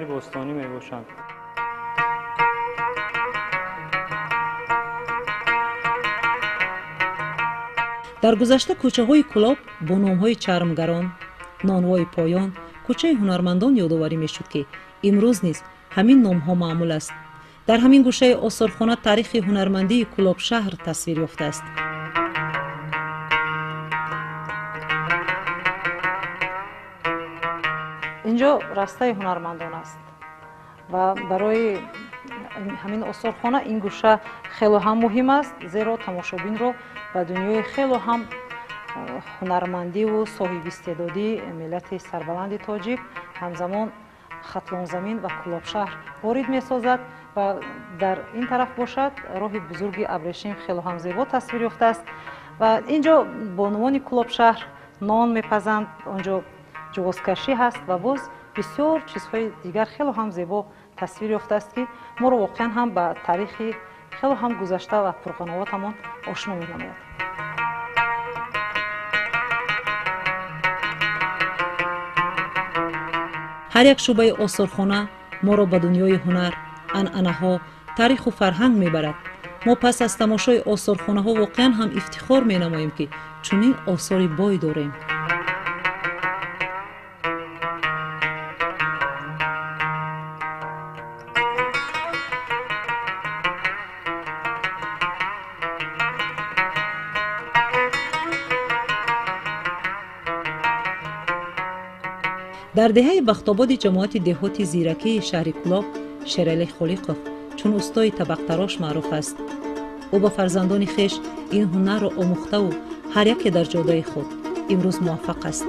بستانی میباشند. در گذشته کوچه های کلاب با نام های چرمگران، نانوای پایان، کوچه هنرمندان یادآوری میشد که امروز نیز همین نام ها معمول است. در همین گوشه آثارخانه تاریخ هنرمندی کلاب شهر تصویر یافته است. اینجا راسته هنرمندان است و برای همین آثارخانه این گوشه خیلی هم مهم است، زیرا تماشابین رو به دنیای خیلی هم هنرمندی و صاحب استعدادی ملت سربلند تاجیک همزمان خطلان زمین و کلاب شهر وارد می سازد و در این طرف باشد راه بزرگ ابریشم خیلی هم زیبا تصویر یافته است و اینجا بانوان کلاب شهر نان میپزند، آنجا جوازکشی هست و باز بسیار چیزهای دیگر خیلی هم زیبا تصویر یافته است که ما رو واقعا هم به تاریخی خیلی هم گذشته و پرقناوتمان آشنا می‌نماید. هر یک شعبه آثارخانه ما را به دنیای هنر، عنعنه‌ها، تاریخ و فرهنگ میبرد. ما پس از تماشای آثارخانه ها واقعا هم افتخار مینماییم که چنین آثار بای داریم. در دهه بخت‌آباد جماعت دهاتی زیرکی شهر کلاب، شیرعلی خالقوف چون استای طبق تراش معروف است. او با فرزندان خویش این هنر را آموخته و هر یک در جاده خود امروز موفق است.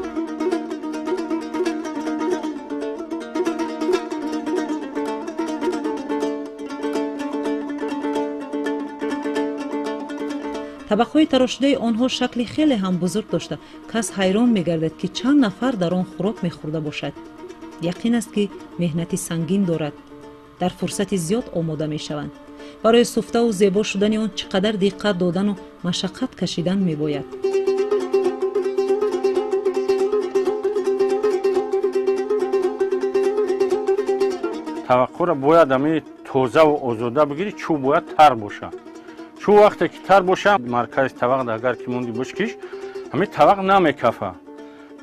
طبق‌های تراشیده آنها شکل خیلی هم بزرگ داشته، کس حیران می‌گردد که چند نفر در آن خوراک می‌خورده باشد. یقین است که مهنتی سنگین دارد. در فرصت زیاد آماده می‌شوند. برای سفته و زیبا شدن آن چقدر دقت دادن و مشقت کشیدن می‌باید. توقع را باید همی تازه و آزاده بگیری، چوب باید تر باشه. چو وقتی که تر باشه مرکز طبق اگر که موندی بشکیش همین طبق نمیکفه.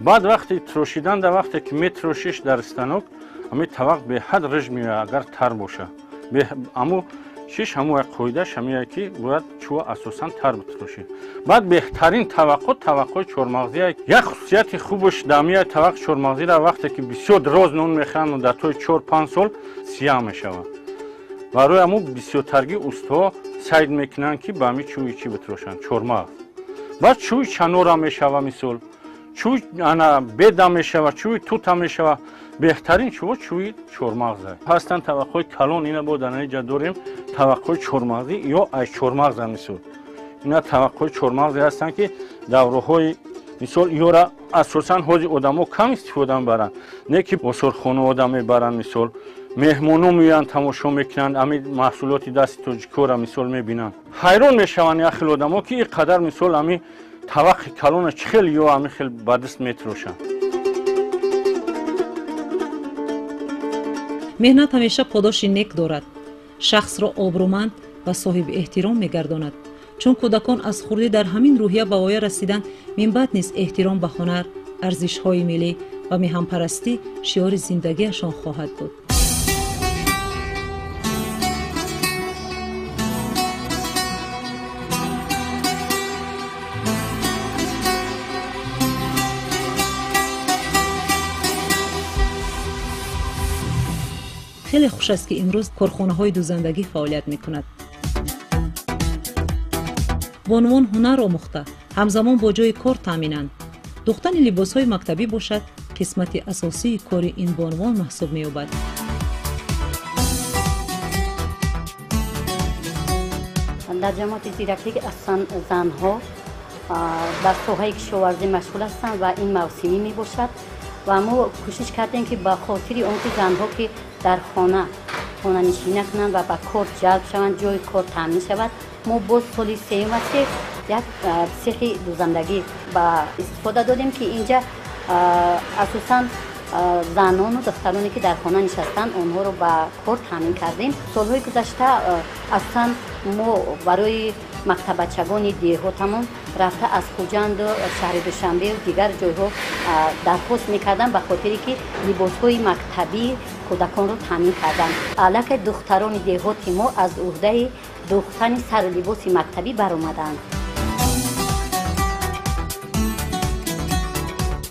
بعد وقتی تراشیدن در وقتی که میتراشیش در استانوک همین طبق به حد رژ میاد اگر تر باشه. به امو شش همو قاعدهش همین که باید چو اساسا تر بتراشی. بعد بهترین توقع چهارمغزی یک خصوصیت خوبش دمیه طبق چهارمغزی را وقتی که بسیار دراز نون میخوان و در توی 4-5 سال سیاه میشوه. برای امو بسیار ترگی استا سعی میکنن که با می چوی چی بتروشن چهارمغز. بعد چوی چنور هم میشوه مثال چوی انا بید هم میشوه چوی توت هم میشوه. بهترین چوی چهارمغز هستن. توقع کلان اینا بود در اینجا داریم توقع چهارمغزی یا از چهارمغز هم مثال اینا توقع چهارمغزی هستن که دوره‌های مثال یورا اساسا حاضر آدم‌ها کم استفاده می‌برن، نه که آثارخانه آدم می‌برن مثال مهمونو میان تماشا میکنن همین محصولات دست تاجیک‌ها را مثال میبینن حیران میشون یا خیلی آدم‌ها که اینقدر مثال همین توقع کلان چخیل یا همین خیلی بدست میتروشن. مهنت همیشه پاداش نیک دارد. شخص را آبرومند و صاحب احترام میگرداند. چون کودکان از خردی در همین روحیه به وای رسیدن من بعد نیز احترام به هنر، ارزش‌های ملی و میهن‌پرستی شعار زندگیشان خواهد بود. خیلی خوش است که امروز کارخانه‌های دوزندگی فعالیت می‌کند. بانوان هنر آموخته همزمان با جای کار تامینند. دوختن لباس‌های مکتبی باشد قسمت اساسی کار این بانوان محسوب می‌یابد. در جماعت زیرکی اصلا زنها در ساحه کشاورزی مشغول هستند و این موسمی میباشد و ما کوشش کردیم که با خاطر اون زنها که در خانه نشینی کنند و به کار جلب شوند، جای کار تامین شود، ما باز سال سوم یک سیخ دوزندگی با استفاده دادیم که اینجا اساساً زنان و دخترانی که در خانه نشستند اونها رو به کار تامین کردیم. سالهای گذشته اصلا ما برای مکتب بچگان دیهاتمون رفته از خوجند و شهر دوشنبه و دیگر جایها درخواست میکردن به خاطری که لباسهای مکتبی کودکان رو تامین کردن. الک دختران دیهات ما از عهده دوختن سر لباس مکتبی برآمدند.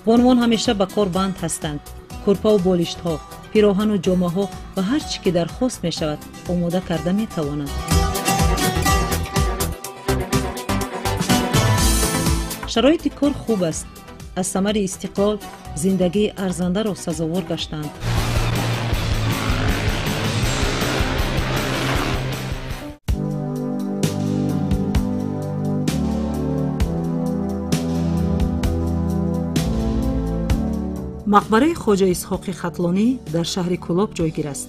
بانوان همیشه به کار بند هستند. کرپا و بالشت ها، پیراهن و جامه ها و هر چی که درخواست می شود آماده کرده می توانند. شرایط کار خوب است. از ثمر استقلال زندگی ارزنده را سزاوار گشتند. مقبره خواجه اسحاق خطلانی در شهر کلاب جایگیر است.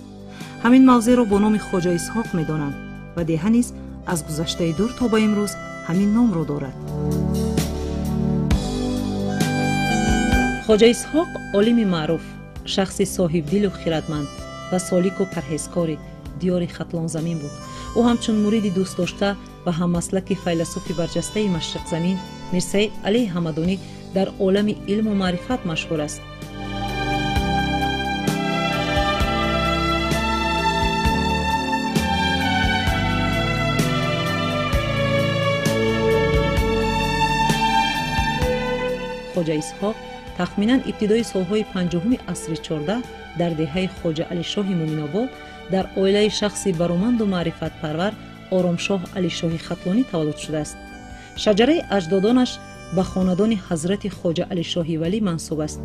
همین موضع را با نام خواجه اسحاق می دانند و دیه نیز از گذشته دور تا به امروز همین نام را دارد. خواجه اسحاق عالم معروف، شخص صاحب دل و خردمند و سالک و پرهیزکار دیار خطلان زمین بود. او همچون مرید دوست داشته و هم مسلک فیلسوف برجسته مشرق زمین میرزا علی حمدانی در عالم علم و معرفت مشهور است. خواجه اسحاق تخمیناً ابتدای سالهای 50 عصر 14 در دهه خواجه علی شاه مومن آباد در عائله شخصی برومند و معرفت پرور آرامشاه علی شاه خطلانی تولد شده است. شجره اجدادانش به خاندان حضرت خواجه علی شاه ولی منسوب است.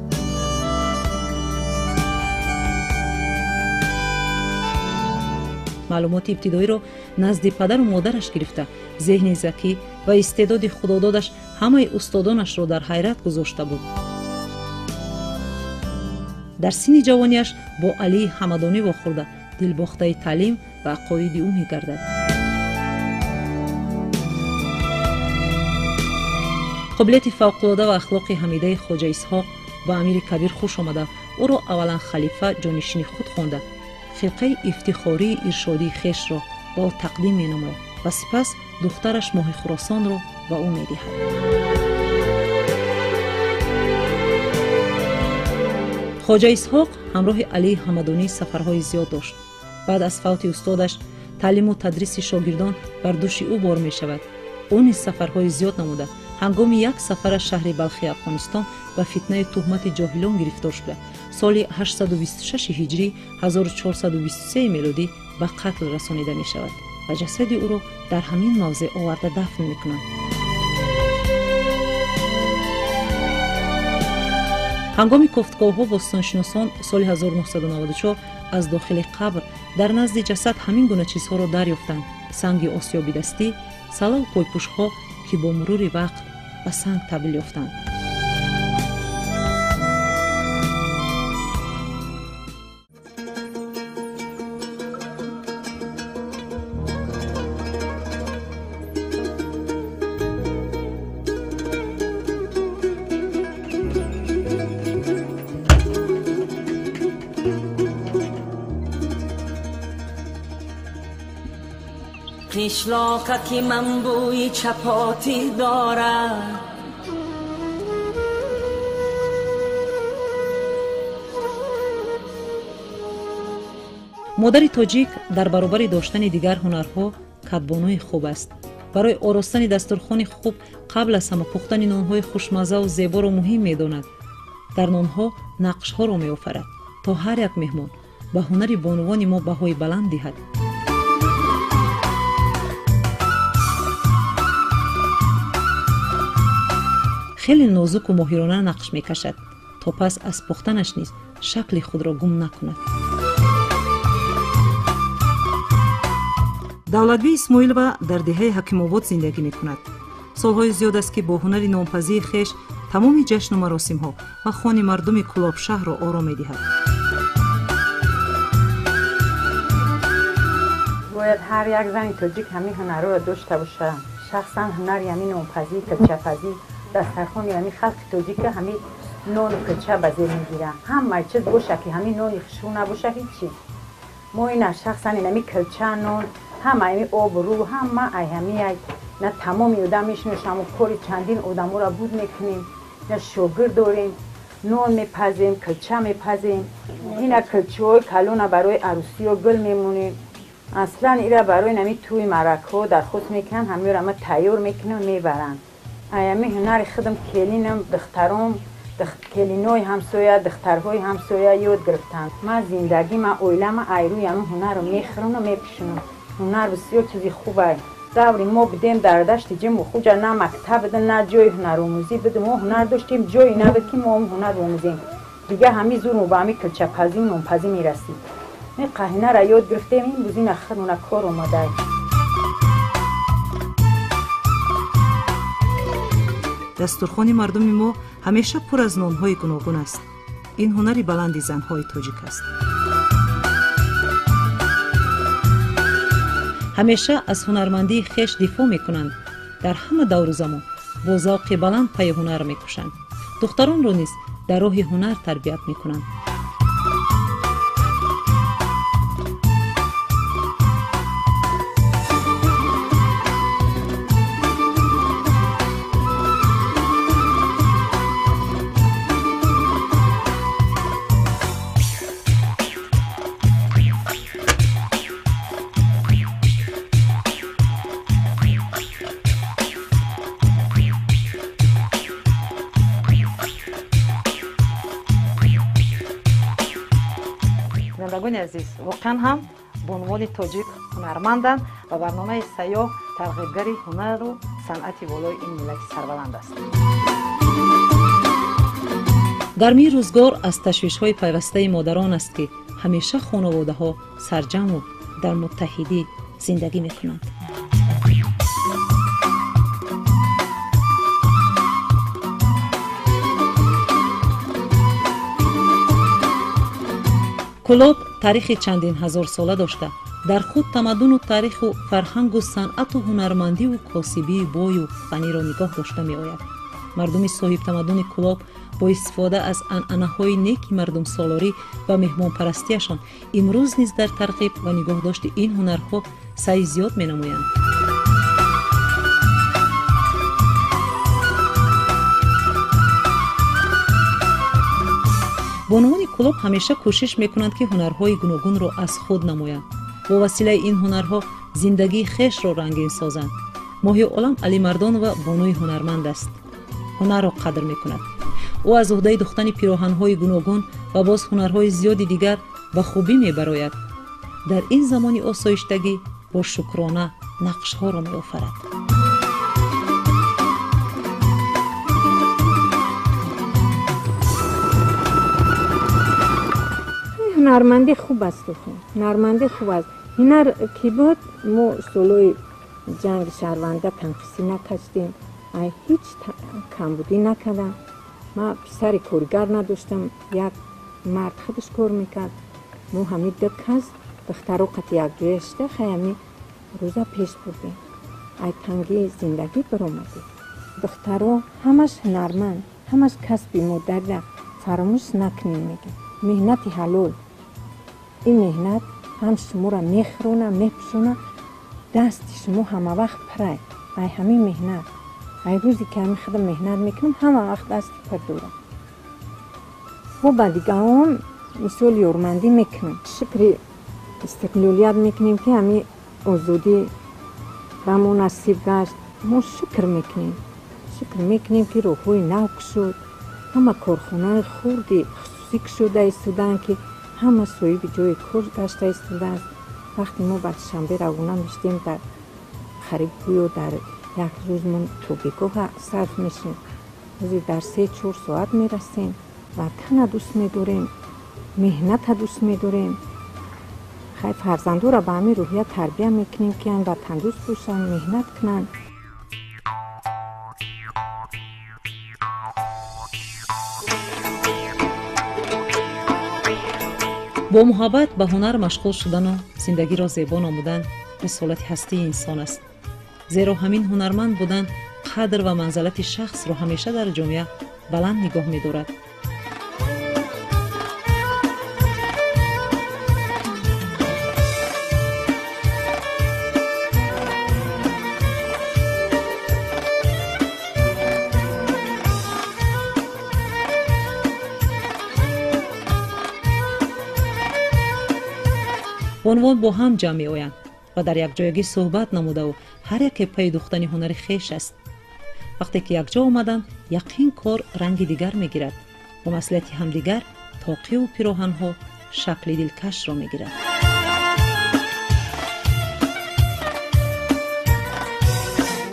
معلومات ابتدایی را نزد پدر و مادرش گرفته، ذهن ذکی و استعداد خدادادش همه استادانش را در حیرت گذاشته بود. در سن جوانیش با علی حمدانی واخورده دلباخته تعلیم و عقاید او می‌گردد. قابلیت فوق‌العاده و اخلاق حمیده خواجه اسحاق با امیر کبیر خوش آمده او را اولا خلیفه جانشین خود خوانده، خلقه افتخاری ارشادی خویش را با او تقدیم می‌نماید و سپس دخترش ماه خراسان را به او می‌دهد. خواجه اسحاق همراه علی حمدانی سفرهای زیاد داشت. بعد از فوت استادش تعلیم و تدریس شاگردان بر دوش او بار می شود. او نیز سفرهای زیاد نموده. هنگام یک سفر شهر بلخی افغانستان و فتنه تهمت جاهلان گرفتار شده. سال 826 هجری 1423 میلادی به قتل رسانیده می شود و جسد او را در همین موضع آورده دفن می کنند. هنگام گفتگوها با باستانشناسان سال 1994 از داخل قبر در نزد جسد همین گونه چیزها را دریافتند: سنگ آسیابی دستی، سلا و پایپوش‌ها که با مرور وقت به سنگ تبدیل یافتند. قشلاقه که من بوی چپاتی دارد، مادر تاجیک در برابر داشتن دیگر هنرها کدبانوی خوب است. برای آراستن دسترخوان خوب قبل از همه پختن نانهای خوشمزه و زیبا را مهم می‌داند. در نانها نقش‌ها را می‌آفرد تا هر یک مهمان به هنر بانوان ما بهای بلند دهد. خیلی نازک و ماهرانه نقش می‌کشد تا پس از پختنش نیز شکل خود را گم نکند. دولتبی اسماعیلова در دهه حکیم آباد زندگی می‌کند. سالهای زیاد است که با هنر نامپذیر خویش تمام جشن و مراسم‌ها و خوان مردم کلاب شهر را آرام می‌دهد. باید هر یک زن تاجیک همین هنر را داشته باشه. شخصا هنر یعنی نامپذیر، کچه‌پذیر، دسترخوان یعنی خلق تاجیک همین نون و کلچه به زیر میگیرن. همه چیز باشه که همین نونی خشو نباشه هیچی. ما این شخصا اینمی کلچه نون همه ایمی آب و رو همه ایمی نه تمامی آدم میشنوشم و کاری چندین آدم را بود میکنیم، نه شوگر داریم، نون میپزیم، کلچه میپزیم. این کلچه های کلونه برای عروسی و گل میمونیم. اصلا ایره برای نمی توی مرکه در خود میکنن، همه را ما تیار میکنن و میبرن. ایمی هنر خودم کلینم دخترام کلینای همسایه دخترهای همسایه یاد گرفتن. من زندگی من اویلم ایروی همون هنر رو میخرم و میپشنم. هنر بسیار چیزی خوبه. دوری ما بدیم در دشت جیم و خوجا نه مکتب بده نه جای هنر آموزی بده. ما هنر داشتیم جایی نبود که ما هم هنر آموزیم. دیگه همین زور ما به همین کلچه پزی نون پزی میرسید. این قهنه را یاد گرفتیم این بزین اخر اون کار اومده. دسترخوان مردم ما همیشه پر از نان‌های گوناگون است. این هنری بلندی زن‌های تاجیک است. همیشه از هنرمندی خویش دفاع می‌کنند. در همه دور و زمان با ذوق بلند پی هنر می‌کشند. دختران را نیز در راه هنر تربیت می‌کنند. زندگانی عزیز، واقعا هم به عنوان تاجیک هنرمندند و برنامه سیاه ترغیبگری هنر و صنعت بالای این ملت سربلند است. گرمی روزگار از تشویش‌های پیوسته مادران است که همیشه خانواده‌ها سرجم و در متحدی زندگی می‌کنند. کلاب تاریخ چندین هزار ساله داشته. در خود تمدن و تاریخ و فرهنگ و صنعت و هنرمندی و کاسبی بای و غنی را نگاه داشته می آید. مردم صاحب تمدن کلاب با استفاده از عنعنه‌های نیک مردم سالاری و مهمان پرستیشان امروز نیز در ترغیب و نگاه داشت این هنرها سعی زیاد می نمایند. بانوان کلاب همیشه کوشش میکنند که هنرهای گوناگون را از خود نمایند. با وسیله این هنرها زندگی خویش را رنگین سازند. ماهی عالم علی مردان و بانوی هنرمند است. هنر را قدر میکند. او از عهده دوختن پیراهن‌های گوناگون و باز هنرهای زیادی دیگر به خوبی میبراید. در این زمان آسایشتگی با شکرانه نقش‌ها را میآفرد. هنرمندی خوب است. هنرمندی خوب است. هنر کی بود ما سولوی جنگ شهرونده تنقیسی نکشتیم. هیچ کمبودی نکردم. ما پسر کارگر نداشتم. یک مرد خودش کار میکرد. ما همین دو کس دختر وقت یک جای شده خیلی روزا پیش بردیم. تنگی زندگی برآمدیم. دخترها همش هنرمند، همش کسب مادر را فراموش نکنیم میگه. مهنت حلال. این مهنت هم شما را میخرونه میپشونه. دست شما همه وقت پره. همین مهنت. روزی که همین خودم مهنت میکنم همه وقت دست پر دورم. و با دیگه هم مثال یارمندی میکنم. شکر استقلالیت میکنیم که همین آزادی به ما نصیب گشت. ما شکر میکنیم. شکر میکنیم که روحوی نو شد. همه کارخانه خوردی خصوصی شده ایستودن که همه صاحب جای کار گشته ایستودن. وقتی ما بعد شنبه روانه میشتیم در خریدگوی و در یک روز من توبیگاه صرف میشیم. روزی در 3-4 ساعت میرسیم. وطن دوست میداریم، مهنت دوست میداریم. خیلی فرزندو را به همین روحیه تربیه میکنیم که این وطن دوست باشن، مهنت کنن. با محبت به هنر مشغول شدن و زندگی را زیبا نمودن رسالت هستی انسان است. زیرا همین هنرمند بودن قدر و منزلت شخص را همیشه در جامعه بلند نگاه می دارد. бонвон бо ҳам ҷамъ меоянд ва дар якҷоягӣ суҳбат намудаву ҳар яке паи духтани ҳунари хеш аст. вақте ки якҷо омаданд яқин кор ранги дигар мегирад. бо маслиҳати ҳамдигар тоқиву пироҳанҳо шакли дилкашро мегирад.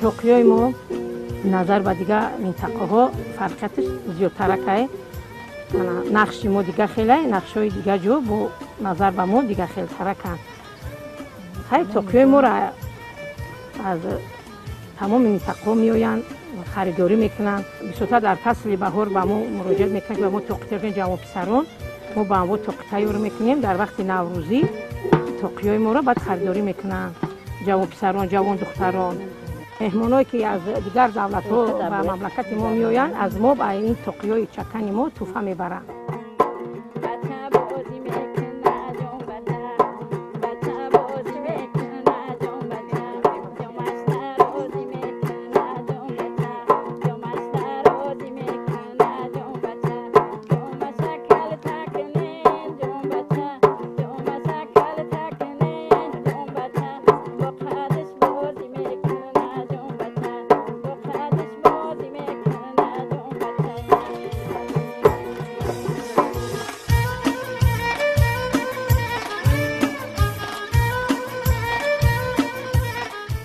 тоқиёи мо назар ба дигар минтақаҳо фарқияташ зиёдтаракай. нақши мо дига хелай, нақшҳои дига ҷо бо назар ба мо дига хелтараканд. хай тоқиёи моро аз тамоми минтақаҳо меоянд, харидорӣ мекунанд. бисёртар дар фасли баҳор ба мо муроҷиат мекунанд ки ба мо тоқитиёрӣ ҷавон писарон, мо ба ҳамво тоқи тайёр мекунем. дар вақти наврӯзӣ тоқиёи моро баъд харидорӣ мекунанд ҷавон писарон, ҷавон духтарон. меҳмоное ки аз дигар давлатҳо ба мамлакати мо меоянд, аз мо ба ин тоқиёи чакани мо тӯҳфа мебаранд.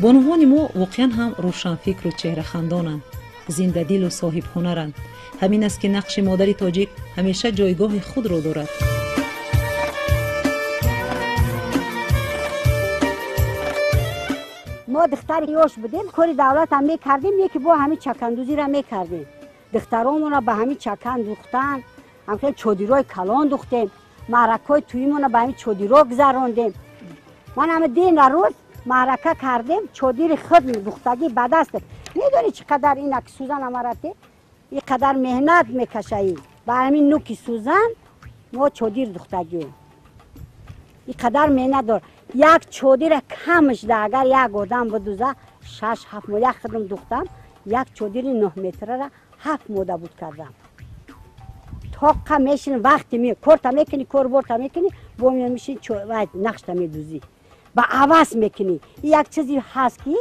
бонувони мо воқеан ҳам рӯшанфикру чеҳрахандонанд, зиндадилу соҳибҳунаранд. ҳамин аст ки нақши модари тоҷик ҳамеша ҷойгоҳи худро дорад. мо духтари ёш будем, кори давлатам мекардем, яке бо ҳами чакандузиро мекардем. духтаромонро ба ҳами чакан духтан, ҳамчун чодирои калон духтем, маъракаҳои туимонро ба ҳами чодиро гузарондем. ман ҳама дена рӯз маърака кардем, чодири худ духтагӣ ба даст. медонӣ чӣ қадар инак сӯзан амарате ин қадар меҳнат мекашаӣ ба ҳамин нуки сӯзан мо чодир духтагӣ ин қадар меҳнат дор. як чодира камашда агар як одам бидӯза 6-7 мо як қадам духтам, як чодири 9 метрара 7 мода буд кардам. тоққа мешин вақти ме корта мекунӣ, корборта мекунӣ, бо мешин нақшта медӯзӣ ба авас мекунӣ. як чизи ҳаст ки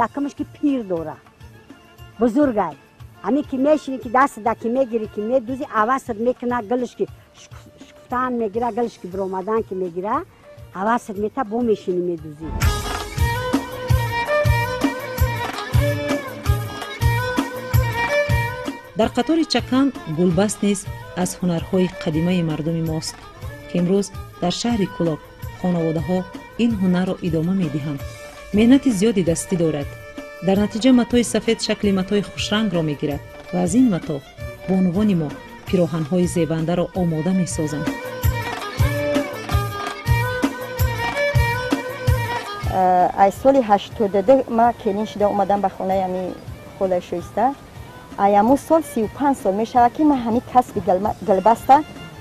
якамаш ки пир дора бузургай, ҳамин ки мешини ки дастда ки мегирӣ ки медӯзи авасат мекуна, гилш ки шукуфтан мегира, гилш ки биромадан ки мегира, авасат мета бо мешини медӯзӣ. дар қатори чакан гулбаст низ аз ҳунарҳои қадимаи мардуми мост ки имрӯз дар шаҳри Кӯлоб хонаводаҳо ин ҳунарро идома медиҳанд. меҳнати зиёди дастӣ дорад. дар натиҷа матои сафед шакли матои хушрангро мегирад ва аз ин мато бонувони мо пироҳанҳои зебандаро омода месозанд. ай соли 82 ма келин шуда омадам ба хонаи ами холаи шоиста. ай аму сол 35 сол мешавад ки ман ҳамин касби галбаста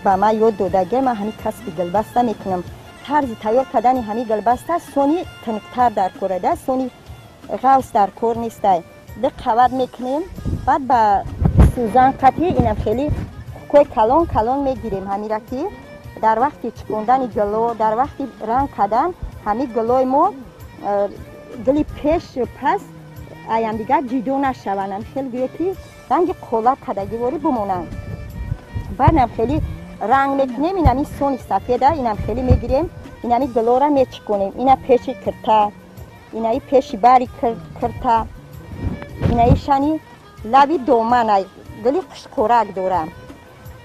ба ман ёд додагӣ, ман ҳамин касби галбаста мекунам. тарзи тайёр кардани ҳамин галбаста сони тинуктар дар кор ада, сони ғавс дар кор нестай. ди қават мекунем, баъд ба сӯзан қатӣ инам хеле кӯй калон калон мегирем ҳамира ки дар вақти чикондани гало, дар вақти ранг кардан ҳамин галои мо гили пеш пас аямдигар ҷудо нашаванд, хеле гӯё ки ранги қола кардагиворӣ бимонанд. баъдам хеле ранг мекунем, инами сони сафеда инам хеле мегирем, инами галора мечиконем, ина пеши кирта, инаи пеши бари кирта, инаи шани лави доманай гили хушқорак дорам.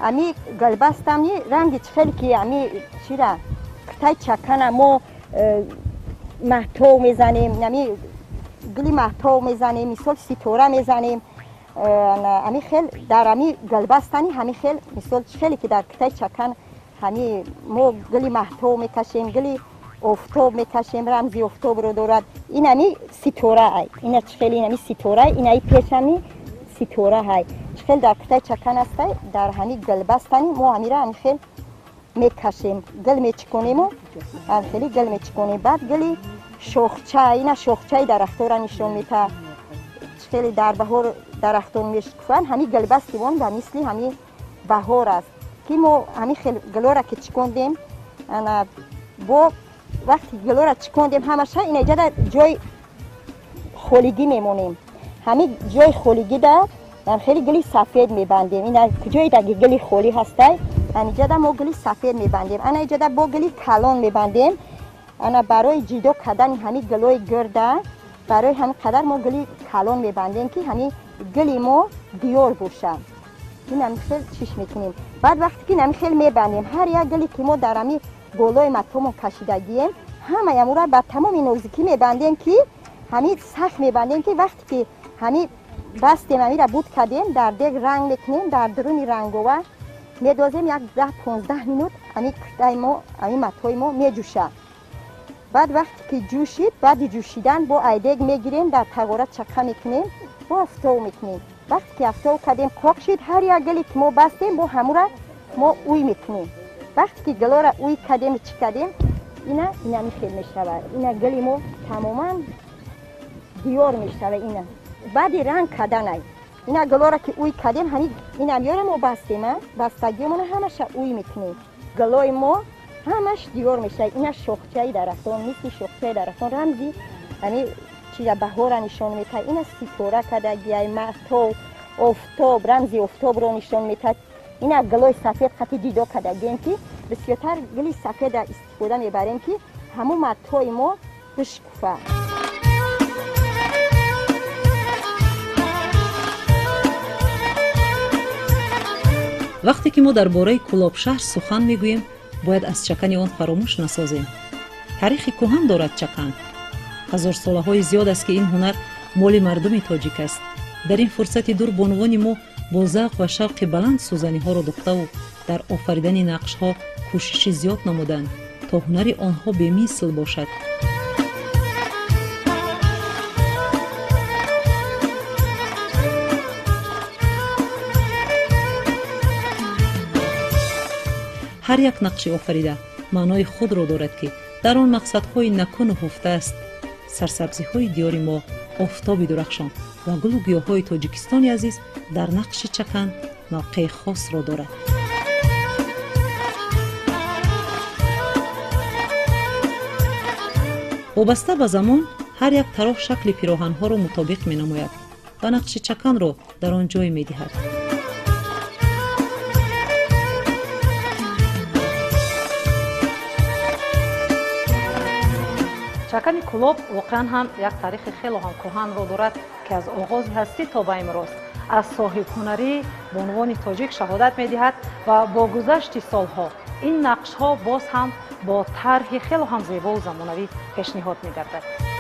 ами галбастамни ранги хеле ки ами чира киртаи чакана мо маҳтов мезанем, нами гили маҳтов мезанем, мисол ситора мезанем. ами хел дар ами галбастани ҳами хел мисол хеле ки дар китай чакан ҳами мо гили маҳтов мекашем, гили офтоб мекашем, рамзи офтобро дорад. ин ами ситора ай, ина хел ин ами ситора, инаи пешами ситора ай хел дар китай чакан астай. дар ҳами галбастани мо амира ами хел мекашем, гил мечиконему, ам хели гил мечиконем. баъд гили шохча, ина шохчаи дарахтора нишон мета. хеле дар баҳор дарахтон мешукуфанд, ҳами галбастивон ба мисли ҳами баҳор аст ки мо ҳами хел галора ки чикондем ана бо وقتی گلو را چکوندیم همش اینجا در جای خولگی میمونیم. همین جای خولگی در خیلی گلی سفید میبندیم. این کجایی در گلی خولی هسته اینجا در ما گلی سفید میبندیم. انا اینجا در با گلی کلان میبندیم. انا برای جدا کردن همین گلوی گرده برای همین قدر ما گلی کلان میبندیم که همین گلی ما دیور باشه. این هم خیلی چیش میکنیم. بعد وقتی که نمی خیلی میبندیم هر یک گلی که ما در همین گلوی مطمون کشیدگیم همه یمو را به تمام نوزکی میبندیم که همین سخت میبندیم که وقتی که همین بستیم همین را بود کردیم در دیگ رنگ میکنیم در درون رنگوه میدازیم یک 10-15 مینوت همین کتای ما همین مطوی ما میجوشه. بعد وقتی که جوشید بعد جوشیدن با ایدگ میگیریم در تقاره چکه میکنیم با افتو میکنیم. وقتی که افتو کردیم قاق شد هر یک گلی که ما بستیم با همو را ما اوی میکنیم. وقتی که گلا را اوی کردیم چی کردیم اینا میخیل میشود. اینا گلی ما تماما دیار میشود. اینا بعد رنگ کردن اینا گلا را که اوی کردیم همین اینا میاره ما بستیم بستگی ما همش اوی میکنیم. گلای ما همش دیور میشه. اینا شاخچه‌ای درختان مثل شاخچه درختان رمزی یعنی چیزا بهار نشون میده. اینا ستاره کدگی مهتاب آفتاب رمزی آفتاب رو نشون میده. اینا گلای سفید خطی جدا کدگی که بسیارتر گلی سفید استفاده میبریم که همون مهتاب ما بشکفه. وقتی که ما درباره کلابشهر سخن میگوییم باید از چکن آن فراموش نسازیم. تاریخ کهن دارد چکن. هزار سالهای زیاد است که این هنر مال مردم تاجیک است. در این فرصت دور بانوان ما با ذوق و شوق بلند سوزنی ها را دوخته و در آفریدن نقش ها کوشش زیاد نمودند تا هنر آنها بی‌مثل باشد. هر یک نقش آفریده معنای خود را دارد که در آن مقصدهای نکن و هفته است. سرسبزی‌های دیار ما، آفتاب درخشان و گل و گیاهای تاجیکستان عزیز در نقش چکن موقع خاص را دارد. وابسته به زمان هر یک طرف شکل پیراهن‌ها را مطابق می‌نماید و نقش چکن را در آن جای می‌دهد. چکن کلاب واقعا هم یک تاریخ خیلی هم کهن را دارد که از آغاز هستی تا به امروز از صاحب هنری بانوان تاجیک شهادت می‌دهد و با گذشت سالها این نقش ها باز هم با طرح خیلی هم زیبا و زمانوی پیشنهاد می‌گردد.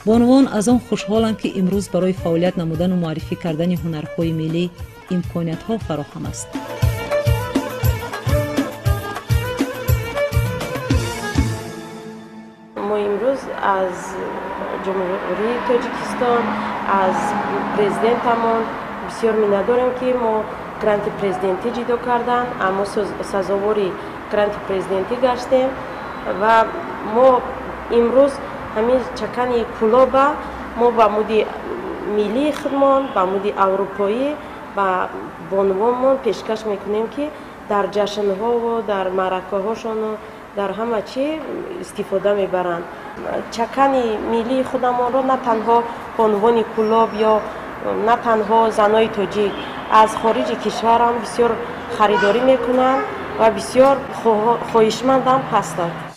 بانوان از آن خوشحالند که امروز برای فعالیت نمودن و معرفی کردن هنرهای ملی امکانیت‌ها فراهم است. ما امروز از جمهوری تاجیکستان از پرزیدنتمون بسیار می‌نداریم که ما گرانت پرزیدنتی جدا کردن اما سزاواری گرانت پرزیدنتی گشتیم و ما امروز همین چکن کلابا ما با مودی ملی خودمان با مودی اروپایی با بانوانمان پیشکش میکنیم که در جشن‌ها و در معرکه‌هاشون و در همه چی استفاده میبرند. چکن ملی خودمان را نه تنها بانوان کلاب یا نه تنها زنای تاجیک از خارج کشور هم بسیار خریداری میکنند و بسیار خواهشمند هم هستند.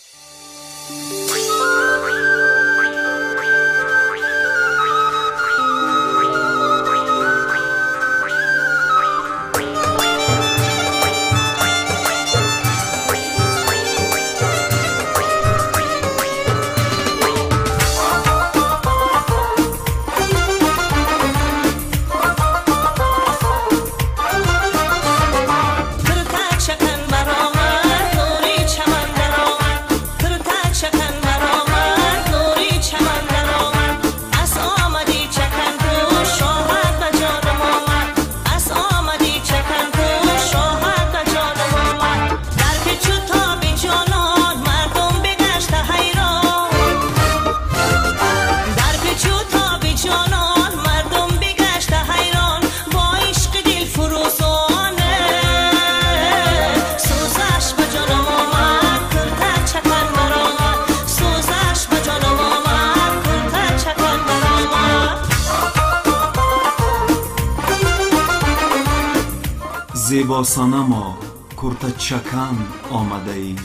زیبا صنما کرته چکن آمده ای،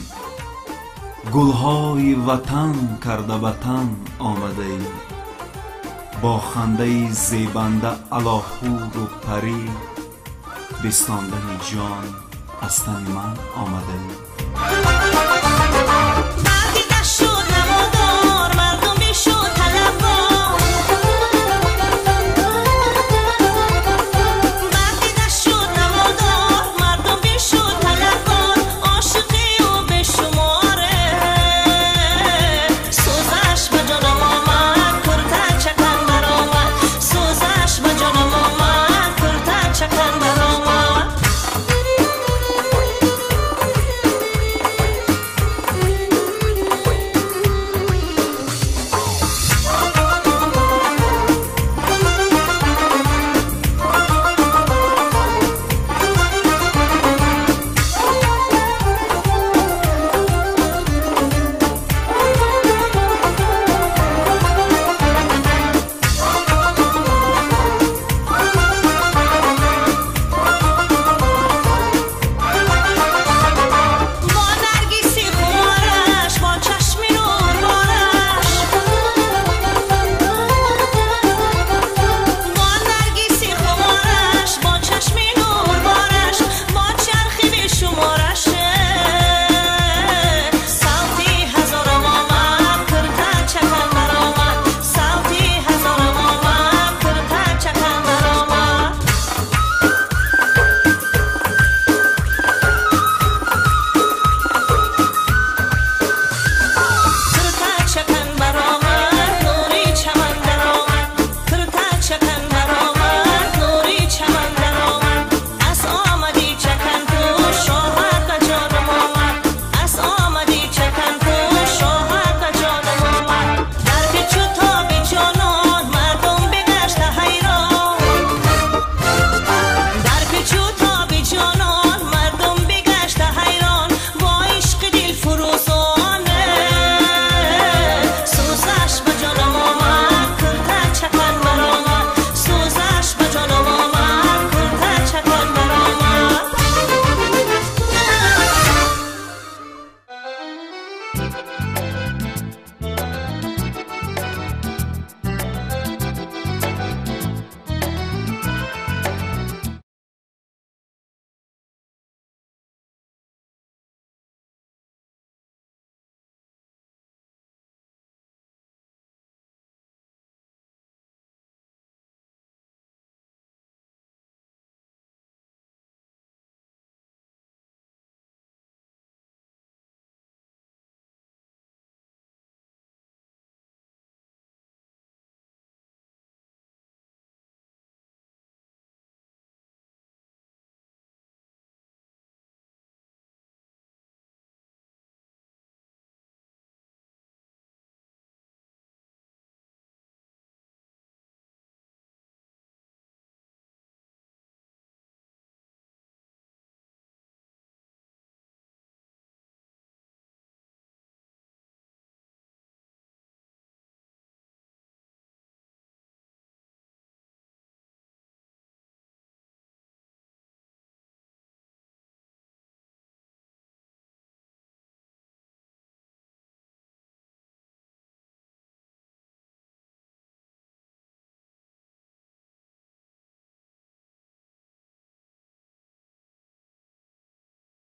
گلهای وطن کرده به تن آمده ای، با خنده زیبنده الاهور و پری بستاندن جان از تن من آمده ای.